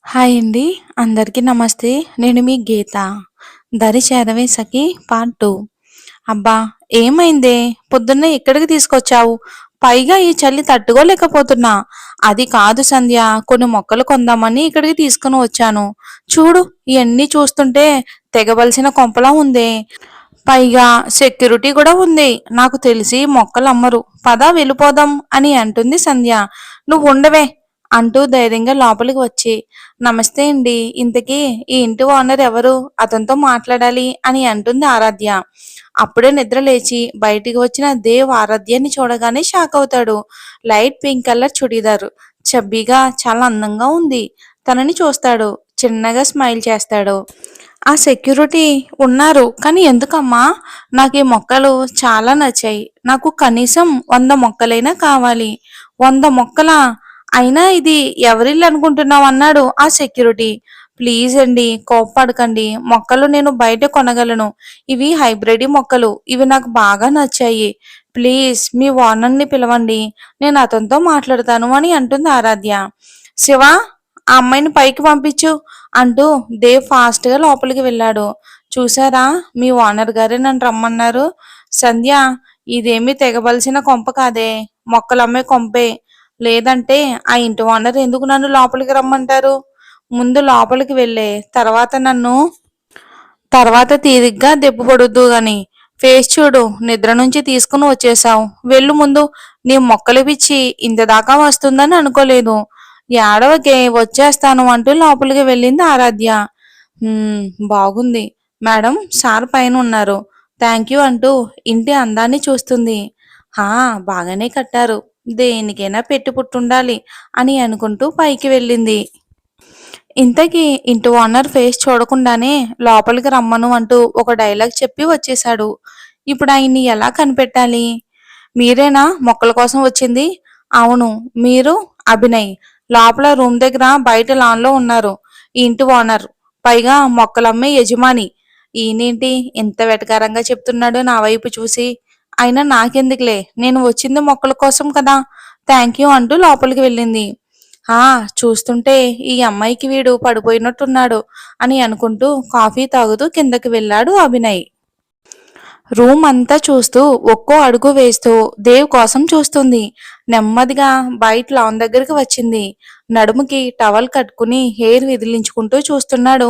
Hi అండి. అందరికీ నమస్తే. నేను మీ గీత. 'దరి చేరవేసకి' పార్ట్ 2. అబ్బా! ఏమైందే? పొద్దున్నే ఇక్కడికి తీసుకొచ్చావు? పైగా ఈ చలి తట్టుకోలేకపోతున్నా. అది కాదు సంధ్య, కొన్ని మొక్కలు కొందామని ఇక్కడికి తీసుకొని వచ్చాను. చూడు, ఇయన్నీ చూస్తుంటే తెగబలిసిన కొంపలా ఉందే. పైగా సెక్యూరిటీ కూడా ఉంది. నాకు తెలిసి మొక్కలమ్మరు. పద వెళ్ళిపోదాం అని అంటుంది సంధ్య. నువ్వుండవే అంటూ ధైర్యంగా లోపలికి వచ్చి, నమస్తే అండి. ఇంతకీ ఈ ఇంటి ఓనర్ ఎవరు? అతనితో మాట్లాడాలి అని అంటుంది ఆరాధ్య. అప్పుడే నిద్ర లేచి బయటికి వచ్చిన దేవ్ ఆరాధ్యని చూడగానే షాక్ అవుతాడు. లైట్ పింక్ కలర్ చుడీదార్, చబ్బీగా చాలా అందంగా ఉంది. తనని చూస్తాడు. చిన్నగా స్మైల్ చేస్తాడు. ఆ సెక్యూరిటీ ఉన్నారు. కానీ ఎందుకమ్మా? నాకు ఈ మొక్కలు చాలా నచ్చాయి. నాకు కనీసం 100 మొక్కలైనా కావాలి. 100 మొక్కలా? అయినా ఇది ఎవరిల్లు అనుకుంటున్నావు అన్నాడు ఆ సెక్యూరిటీ. ప్లీజ్ అండి, కోప్పడకండి. మొక్కలు నేను బయట కొనగలను. ఇవి హైబ్రిడ్ మొక్కలు. ఇవి నాకు బాగా నచ్చాయి. ప్లీజ్ మీ ఓనర్ని పిలవండి. నేను అతనితో మాట్లాడతాను అని అంటుంది ఆరాధ్య. శివ, ఆ అమ్మాయిని పైకి పంపించు అంటూ దేవ్ ఫాస్ట్‌గా లోపలికి వెళ్ళాడు. చూసారా, మీ ఓనర్ గారే నన్ను రమ్మన్నారు. సంధ్య, ఇదేమీ తెగబలిసిన కొంప కాదే, మొక్కలమ్మే కొంపే. లేదంటే ఆ ఇంటి ఓనర్ ఎందుకు నన్ను లోపలికి రమ్మంటారు? ముందు లోపలికి వెళ్ళే, తర్వాత తీరిగ్గా దెప్పి పొడుద్దు గాని. ఫేస్ చూడు, నిద్ర నుంచి తీసుకుని వచ్చేసావు. వెళ్ళు ముందు. నీ మొక్కలు పిచ్చి ఇంతదాకా వస్తుందని అనుకోలేదు. ఏడవకే, వచ్చేస్తాను అంటూ లోపలికి వెళ్ళింది ఆరాధ్య. బాగుంది మేడం, సార్ పైన ఉన్నారు. థ్యాంక్ యూ అంటూ ఇంటి అందాన్ని చూస్తుంది. హా, బాగానే కట్టారు. దేనికైనా పెట్టి పుట్టుండాలి అని అనుకుంటూ పైకి వెళ్ళింది. ఇంతకీ ఇంటి ఓనర్ ఫేస్ చూడకుండానే లోపలికి రమ్మను అంటూ ఒక డైలాగ్ చెప్పి వచ్చేశాడు. ఇప్పుడు ఆయన్ని ఎలా కనిపెట్టాలి? మీరేనా మొక్కల కోసం వచ్చింది? అవును. మీరు? అభినయ్. లోపల రూమ్ దగ్గర బయట లాన్లో ఉన్నారు. ఈ ఇంటి ఓనర్. పైగా మొక్కలమ్మే యజమాని. ఈయనేంటి ఇంత వెటకారంగా చెప్తున్నాడో నా వైపు చూసి. అయినా నాకెందుకులే, నేను వచ్చింది మొక్కల కోసం కదా. థ్యాంక్ యూ అంటూ లోపలికి వెళ్ళింది. ఆ, చూస్తుంటే ఈ అమ్మాయికి వీడు పడిపోయినట్టున్నాడు అని అనుకుంటూ కాఫీ తాగుతూ కిందకి వెళ్ళాడు అభినయ్. రూమ్ అంతా చూస్తూ ఒక్కో అడుగు వేస్తూ దేవ్ కోసం చూస్తుంది. నెమ్మదిగా బయట లాన్ దగ్గరికి వచ్చింది. నడుముకి టవల్ కట్టుకుని హెయిర్ విదిలించుకుంటూ చూస్తున్నాడు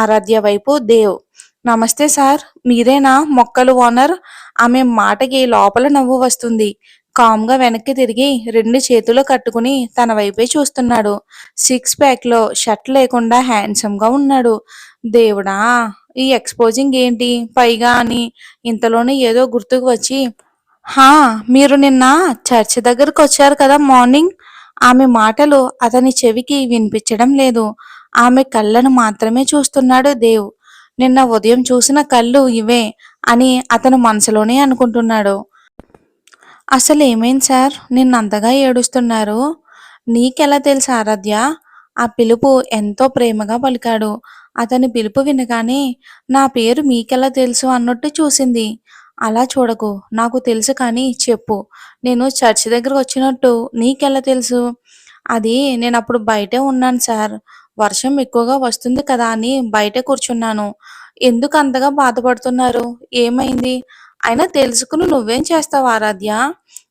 ఆరాధ్య వైపు దేవ్. నమస్తే సార్, మీరేనా మొక్కలు ఓనర్? ఆమె మాటకి లోపల నవ్వు వస్తుంది. కామ్గా వెనక్కి తిరిగి 2 చేతులు కట్టుకుని తన వైపే చూస్తున్నాడు. సిక్స్ ప్యాక్ లో షర్ట్ లేకుండా హ్యాండ్సమ్ గా ఉన్నాడు. దేవుడా, ఈ ఎక్స్పోజింగ్ ఏంటి పైగా అని ఇంతలోనే ఏదో గుర్తుకు వచ్చి, హా, మీరు నిన్న చర్చి దగ్గరకు వచ్చారు కదా మార్నింగ్. ఆమె మాటలు అతని చెవికి వినిపించడం లేదు. ఆమె కళ్ళను మాత్రమే చూస్తున్నాడు దేవ్. నిన్న ఉదయం చూసిన కళ్ళు ఇవే అని అతను మనసులోనే అనుకుంటున్నాడు. అసలు ఏమైంది సార్, నిన్నంతగా ఏడుస్తున్నారు? నీకెలా తెలుసు ఆరాధ్య? ఆ పిలుపు ఎంతో ప్రేమగా పలికాడు. అతని పిలుపు వినగానే నా పేరు మీకెలా తెలుసు అన్నట్టు చూసింది. అలా చూడకు, నాకు తెలుసు కానీ చెప్పు. నేను చర్చి దగ్గర వచ్చినట్టు నీకెలా తెలుసు? అది నేనప్పుడు బయటే ఉన్నాను సార్. వర్షం ఎక్కువగా వస్తుంది కదా అని బయటే కూర్చున్నాను. ఎందుకు అంతగా బాధపడుతున్నారు? ఏమైంది? అయినా తెలుసుకుని నువ్వేం చేస్తావు ఆరాధ్య?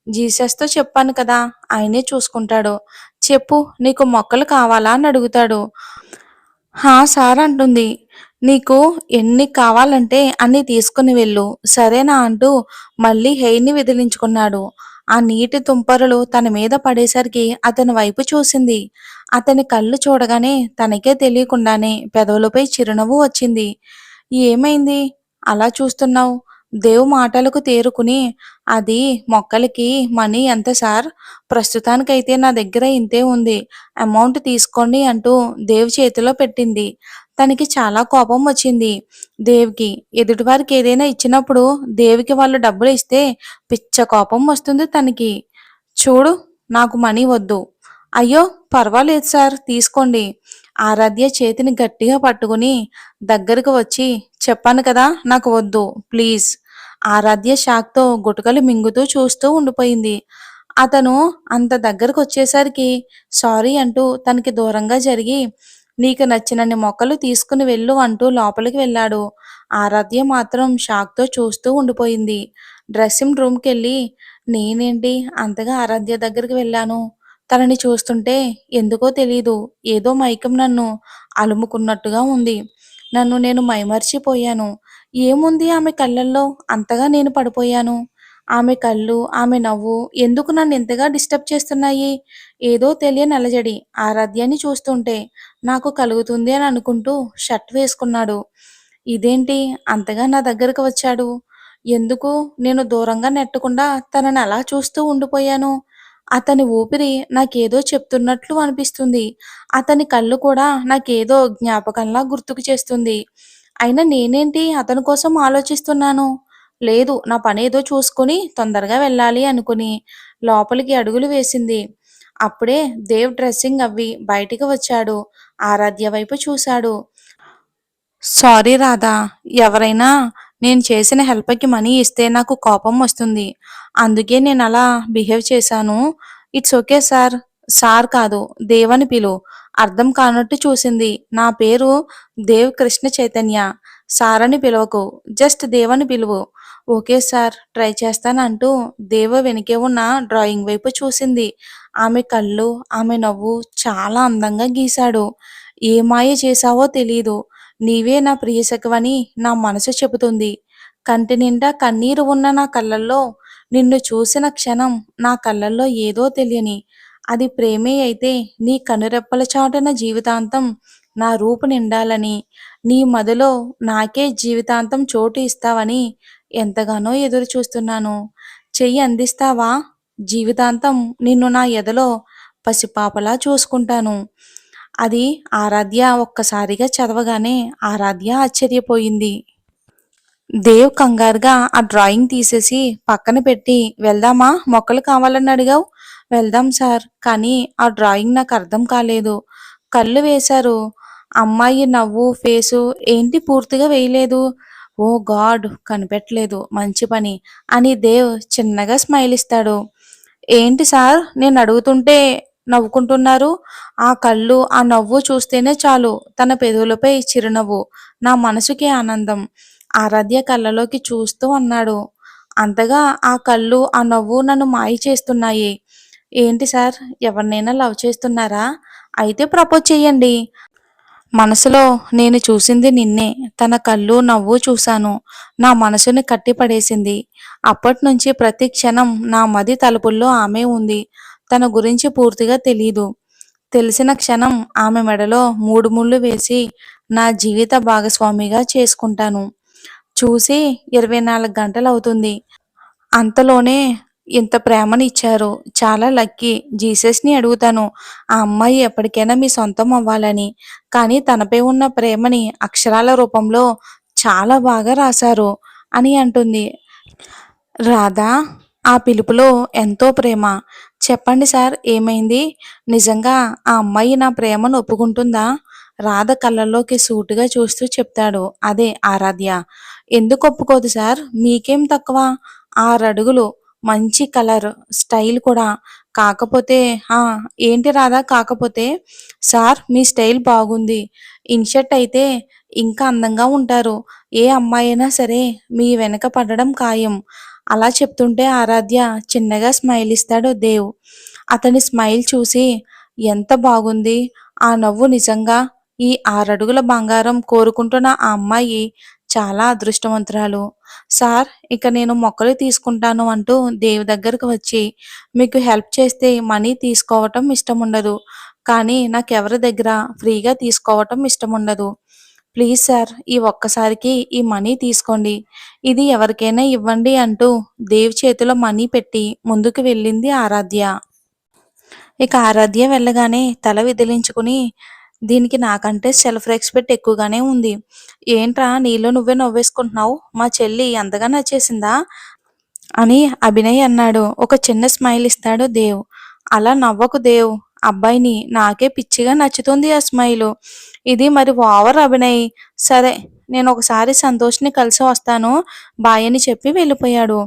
జీసస్‌తో చెప్పాను కదా, ఆయనే చూసుకుంటాడు. చెప్పు, నీకు మొక్కలు కావాలా అని అడుగుతాడు. హా సార్ అంటుంది. నీకు ఎన్ని కావాలంటే అన్ని తీసుకుని వెళ్ళు, సరేనా అంటూ మళ్ళీ హెయిర్‌ని విదిలించుకున్నాడు. ఆ నీటి తుంపరులు తన మీద పడేసరికి అతని వైపు చూసింది. అతని కళ్ళు చూడగానే తనకే తెలియకుండానే పెదవులపై చిరునవ్వు వచ్చింది. ఏమైంది? అలా చూస్తున్నావు? దేవ్ మాటలకు తేరుకుని, అది మొక్కలకి మనీ ఎంత సార్? ప్రస్తుతానికైతే నా దగ్గర ఇంతే ఉంది. అమౌంట్ తీసుకోండి అంటూ దేవ్ చేతిలో పెట్టింది. తనకి చాలా కోపం వచ్చింది దేవ్‌కి. ఎదుటివారికి ఏదైనా ఇచ్చినప్పుడు దేవ్‌కి వాళ్ళు డబ్బులు ఇస్తే పిచ్చ కోపం వస్తుంది తనకి. చూడు, నాకు మనీ వద్దు. అయ్యో, పర్వాలేదు సార్, తీసుకోండి. ఆరాధ్య చేతిని గట్టిగా పట్టుకుని దగ్గరకు వచ్చి, చెప్పాను కదా నాకు వద్దు, ప్లీజ్. ఆరాధ్య షాక్‌తో గుటకలు మింగుతూ చూస్తూ ఉండిపోయింది. అతను అంత దగ్గరకు వచ్చేసరికి సారీ అంటూ తనకి దూరంగా జరిగి, నీకు నచ్చినన్ని మొక్కలు తీసుకుని వెళ్ళు అంటూ లోపలికి వెళ్ళాడు. ఆరాధ్య మాత్రం షాక్‌తో చూస్తూ ఉండిపోయింది. డ్రెస్సింగ్ రూమ్‌కెళ్ళి నేనేంటి అంతగా ఆరాధ్య దగ్గరికి వెళ్ళాను. తనని చూస్తుంటే ఎందుకో తెలీదు ఏదో మైకం నన్ను అలుముకున్నట్టుగా ఉంది. నన్ను నేను మైమరిచిపోయాను. ఏముంది ఆమె కళ్ళల్లో అంతగా నేను పడిపోయాను. ఆమె కళ్ళు, ఆమె నవ్వు ఎందుకు నన్నింతగా డిస్టర్బ్ చేస్తున్నాయి? ఏదో తెలియని అలజడి ఆరాధ్యని చూస్తుంటే నాకు కలుగుతుంది అని అనుకుంటూ షర్ట్ వేసుకున్నాడు. ఇదేంటి అంతగా నా దగ్గరకు వచ్చాడు? ఎందుకు నేను దూరంగా నెట్టకుండా తనని అలా చూస్తూ ఉండిపోయాను? అతని ఊపిరి నాకేదో చెప్తున్నట్లు అనిపిస్తుంది. అతని కళ్ళు కూడా నాకేదో జ్ఞాపకంలా గుర్తుకు చేస్తుంది. అయినా నేనేంటి అతని కోసం ఆలోచిస్తున్నాను. లేదు నా పనేదో చూసుకొని తొందరగా వెళ్ళాలి అనుకుని లోపలికి అడుగులు వేసింది. అప్పుడే దేవ్ డ్రెస్సింగ్ అవ్వి బయటికి వచ్చాడు. ఆరాధ్య వైపు చూశాడు. సారీ రాధా! ఎవరైనా నేను చేసిన హెల్ప్‌కి మనీ ఇస్తే నాకు కోపం వస్తుంది. అందుకే నేనలా బిహేవ్ చేశాను. It's okay sir. సార్ కాదు దేవ్ అని పిలు. అర్థం కానట్టు చూసింది. నా పేరు దేవ్ కృష్ణ చైతన్య. సార్ అని పిలవకు. జస్ట్ దేవ్ అని పిలువు. Okay sir. ట్రై చేస్తాను అంటూ దేవ వెనకే ఉన్న డ్రాయింగ్ వైపు చూసింది. ఆమె కళ్ళు, ఆమె నవ్వు చాలా అందంగా గీశాడు. ఏ మాయ చేశావో తెలీదు. నీవే నా ప్రియసఖివని నా మనసు చెబుతుంది. కంటి నిండా కన్నీరు ఉన్న నా కళ్ళల్లో నిన్ను చూసిన క్షణం నా కళ్ళల్లో ఏదో తెలియని అది ప్రేమే అయితే నీ కనురెప్పల చాటున జీవితాంతం నా రూపు నిండాలని, నీ మదిలో నాకే జీవితాంతం చోటు ఇస్తావని ఎంతగానో ఎదురు చూస్తున్నాను. చెయ్యి అందిస్తావా? జీవితాంతం నిన్ను నా ఎదలో పసిపాపలా చూసుకుంటాను. అది ఆరాధ్య ఒక్కసారిగా చదవగానే ఆరాధ్య ఆశ్చర్యపోయింది. దేవ్ కంగారుగా ఆ డ్రాయింగ్ తీసేసి పక్కన పెట్టి వెళ్దామా మొక్కలు కావాలని అడిగావు. వెళ్దాం సార్. కానీ ఆ డ్రాయింగ్ నాకు అర్థం కాలేదు. కళ్ళు వేశారు. అమ్మాయి నవ్వు ఫేసు ఏంటి పూర్తిగా వేయలేదు. ఓ గాడ్ కనిపెట్టలేదు మంచి పని అని దేవ్ చిన్నగా స్మైల్ ఇస్తాడు. ఏంటి సార్ నేను అడుగుతుంటే నవ్వుకుంటున్నారు? ఆ కళ్ళు, ఆ నవ్వు చూస్తేనే చాలు తన పెదవులపై చిరునవ్వు. నా మనసుకి ఆనందం. ఆరాధ్య కళ్ళలోకి చూస్తూ అన్నాడు. అంతగా ఆ కళ్ళు, ఆ నవ్వు నన్ను మాయ చేస్తున్నాయి. ఏంటి సార్ ఎవరినైనా లవ్ చేస్తున్నారా? అయితే ప్రపోజ్ చెయ్యండి. మనసులో నేను చూసింది నిన్నే. తన కళ్ళు, నవ్వు చూశాను. నా మనసుని కట్టిపడేసింది. అప్పట్నుంచి ప్రతి క్షణం నా మది తలుపుల్లో ఆమే ఉంది. తన గురించి పూర్తిగా తెలీదు. తెలిసిన క్షణం ఆమె మెడలో 3 ముళ్ళు వేసి నా జీవిత భాగస్వామిగా చేసుకుంటాను. చూసి 24 గంటలవుతుంది. అంతలోనే ఇంత ప్రేమని ఇచ్చారు. చాలా లక్కీ. జీసస్‌ని అడుగుతాను. ఆ అమ్మాయి ఎప్పటికైనా మీ సొంతం అవ్వాలని. కానీ తనపై ఉన్న ప్రేమని అక్షరాల రూపంలో చాలా బాగా రాశారు అని అంటుంది. రాధా! ఆ పిలుపులో ఎంతో ప్రేమ. చెప్పండి సార్ ఏమైంది? నిజంగా ఆ అమ్మాయి నా ప్రేమను ఒప్పుకుంటుందా? రాధ కళ్ళల్లోకి సూటిగా చూస్తూ చెప్తాడు. అదే ఆరాధ్య. ఎందుకు ఒప్పుకోదు సార్? మీకేం తక్కువ? 6 అడుగులు, మంచి కలర్, స్టైల్ కూడా. కాకపోతే ఆ! ఏంటి రాధా కాకపోతే? సార్ మీ స్టైల్ బాగుంది. ఇన్‌షర్ట్ అయితే ఇంకా అందంగా ఉంటారు. ఏ అమ్మాయైనా సరే మీ వెనక పడడం ఖాయం. అలా చెప్తుంటే ఆరాధ్య చిన్నగా స్మైల్ ఇస్తాడు దేవ్. అతని స్మైల్ చూసి ఎంత బాగుంది. ఆ నవ్వు నిజంగా ఈ 6 అడుగుల బంగారం కోరుకుంటున్న ఆ అమ్మాయి చాలా అదృష్టవంతురాలు. సార్ ఇక నేను మొక్కలు తీసుకుంటాను అంటూ దేవ్ దగ్గరకు వచ్చి మీకు హెల్ప్ చేస్తే మనీ తీసుకోవటం ఇష్టముండదు. కానీ నాకెవరి దగ్గర ఫ్రీగా తీసుకోవటం ఇష్టముండదు. ప్లీజ్ సార్ ఈ ఒక్కసారికి ఈ మనీ తీసుకోండి. ఇది ఎవరికైనా ఇవ్వండి అంటూ దేవ్ చేతిలో మనీ పెట్టి ముందుకు వెళ్ళింది ఆరాధ్య. ఇక ఆరాధ్య వెళ్ళగానే తల విదిలించుకుని దీనికి నాకంటే సెల్ఫ్ రెస్పెక్ట్ ఎక్కువగానే ఉంది. ఏంట్రా నీలో నువ్వే నవ్వేసుకుంటున్నావు? మా చెల్లి అంతగా నచ్చేసిందా? అని అభినయ్ అన్నాడు. ఒక చిన్న స్మైల్ ఇస్తాడు దేవ్. అలా నవ్వకు దేవ్. అబ్బాయిని నాకే పిచ్చిగా నచ్చుతుంది ఆ స్మైలు. ఇది మరి ఓవర్ అభినయ్. సరే, నేను ఒకసారి సంతోష్ని కలిసి వస్తాను బాయ్ అని చెప్పి వెళ్ళిపోయాడు.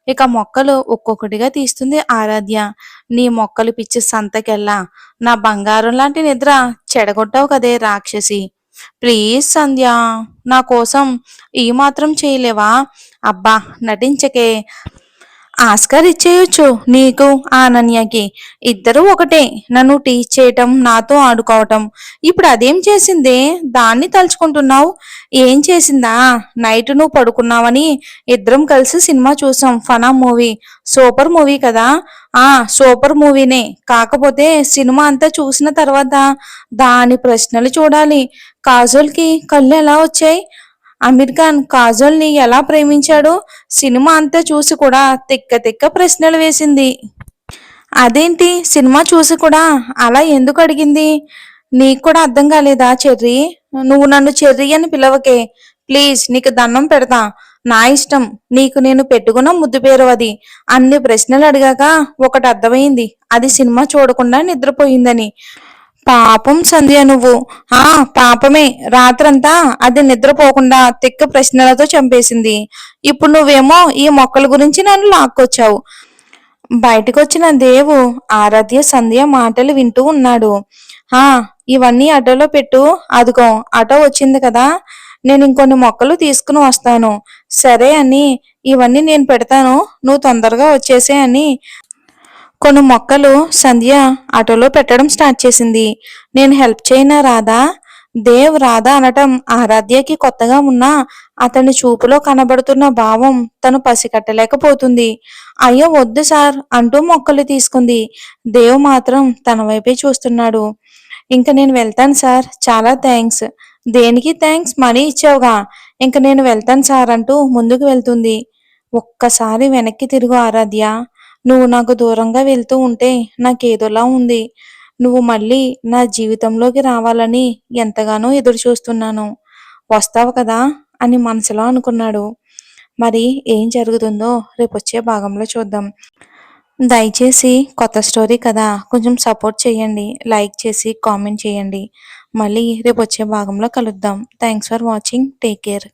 ఇక మొక్కలు ఒక్కొక్కటిగా తీస్తుంది ఆరాధ్య. నీ మొక్కలు పిచ్చి సంతకెళ్ళా, నా బంగారం లాంటి నిద్ర చెడగొట్టావు కదే రాక్షసి. ప్లీజ్ సంధ్య, నా కోసం ఈ మాత్రం చేయలేవా? అబ్బా, నటించకే. ఆస్కార్ ఇచ్చేయొచ్చు నీకు, ఆ అనన్యకి. ఇద్దరూ ఒకటే. నన్ను టీచ్ చేయటం, నాతో ఆడుకోవటం. ఇప్పుడు అదేం చేసిందే? దాన్ని తలుచుకుంటున్నావు? ఏం చేసిందా? నైట్ నువ్వు పడుకున్నావని ఇద్దరం కలిసి సినిమా చూసాం, ఫనా మూవీ. సూపర్ మూవీ కదా. ఆ, సూపర్ మూవీనే. కాకపోతే సినిమా అంతా చూసిన తర్వాత దాని ప్రశ్నలు చూడాలి. కాజోల్కి కళ్ళు ఎలా వచ్చాయి? అమీర్ ఖాన్ కాజోల్ని ఎలా ప్రేమించాడు? సినిమా అంతా చూసి కూడా తిక్క తిక్క ప్రశ్నలు వేసింది. అదేంటి, సినిమా చూసి కూడా అలా ఎందుకు అడిగింది? నీకు కూడా అర్థం కాలేదా చెర్రీ? నువ్వు నన్ను చెర్రీ అని పిలవకే ప్లీజ్, నీకు దండం పెడతా. నా ఇష్టం. నీకు నేను పెట్టుకున్న ముద్దు పేరు అది. అన్ని ప్రశ్నలు అడిగాక ఒకటి అర్థమైంది, అది సినిమా చూడకుండా నిద్రపోయిందని. పాపం సంధ్య నువ్వు. ఆ, పాపమే. రాత్రంతా అది నిద్రపోకుండా తిక్క ప్రశ్నలతో చంపేసింది. ఇప్పుడు నువ్వేమో ఈ మొక్కల గురించి నన్ను లాక్కొచ్చావు. బయటకొచ్చిన దేవు ఆరాధ్య సంధ్య మాటలు వింటూ ఉన్నాడు. ఆ, ఇవన్నీ ఆటోలో పెట్టు. అదిగో ఆటో వచ్చింది కదా, నేను ఇంకొన్ని మొక్కలు తీసుకుని వస్తాను. సరే అని, ఇవన్నీ నేను పెడతాను, నువ్వు తొందరగా వచ్చేసే అని కొన్ని మొక్కలు సంధ్య ఆటోలో పెట్టడం స్టార్ట్ చేసింది. నేను హెల్ప్ చేయనా రాధా? దేవ్ రాధా అనటం ఆరాధ్యకి కొత్తగా ఉన్నా అతని చూపులో కనబడుతున్న భావం తను పసికట్టలేకపోతుంది. అయ్యో వద్దు సార్ అంటూ మొక్కలు తీసుకుంది. దేవ్ మాత్రం తన వైపే చూస్తున్నాడు. ఇంక నేను వెళ్తాను సార్, చాలా థ్యాంక్స్. దేనికి థ్యాంక్స్? మనీ ఇచ్చావుగా. ఇంక నేను వెళ్తాను సార్ అంటూ ముందుకు వెళ్తుంది. ఒక్కసారి వెనక్కి తిరుగు ఆరాధ్య. నువ్వు నాకు దూరంగా వెళ్తూ ఉంటే నాకేదోలా ఉంది. నువ్వు మళ్ళీ నా జీవితంలోకి రావాలని ఎంతగానో ఎదురు చూస్తున్నాను. వస్తావు కదా అని మనసులో అనుకున్నాడు. మరి ఏం జరుగుతుందో రేపొచ్చే భాగంలో చూద్దాం. దయచేసి కొత్త స్టోరీ కదా, కొంచెం సపోర్ట్ చేయండి. లైక్ చేసి కామెంట్ చేయండి. మళ్ళీ రేపొచ్చే భాగంలో కలుద్దాం. Thanks for watching. Take care.